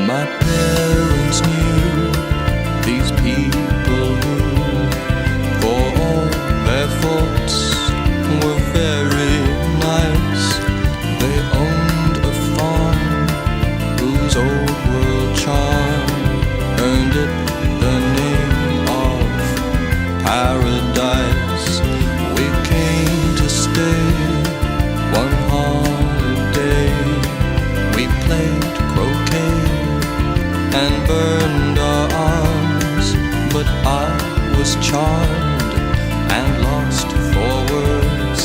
My parents knew these people who, for all their faults, were very nice. They owned a farm whose old world charm earned it the name of paradise. We came to stay one holiday. We played croquet and burned our arms, but I was charmed and lost for words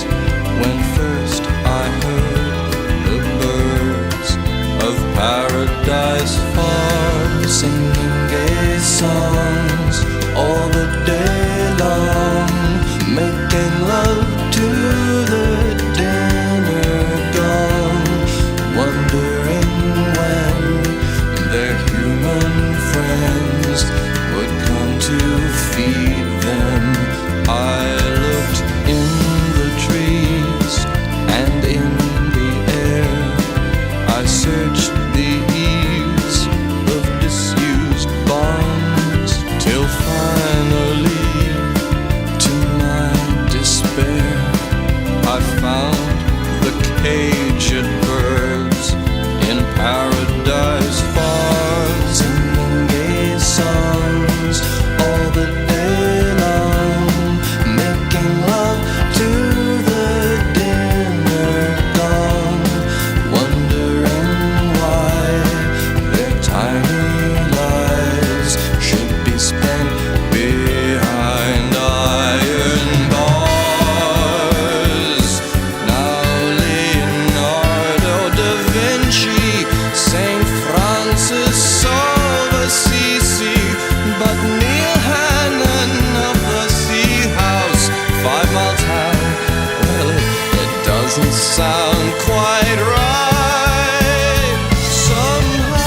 when first I heard the birds of paradise far singing gay songs all the day long, making love to the dinner gong, wondering when their human friends would come to feed them. I looked in the trees and in the air. I searched the eaves of disused barns till finally, to my despair, I found the caged birds in paradise far, singing gay songs all the day long, making love to the dinner gong, wondering why their tiny lives should be spent behind iron bars. Now Leonardo da Vinci, St. Francis of Assisi, but Neil Hannon of the Sea House, 5 Mile Town, well, it doesn't sound quite right somehow.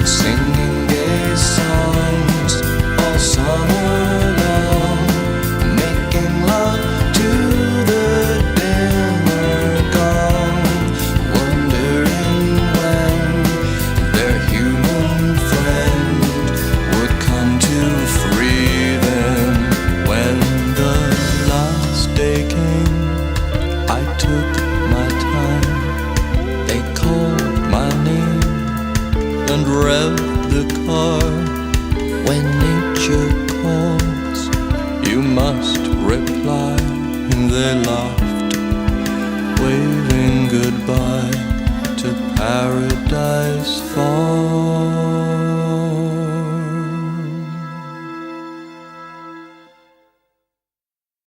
Singing gay songs all summer long, making love to the dinner gong, wondering when their human friend would come to free them. When the last day came, I took my time. They called my name and revved the car. When nature calls, you must reply. And they laughed, waving goodbye to paradise far.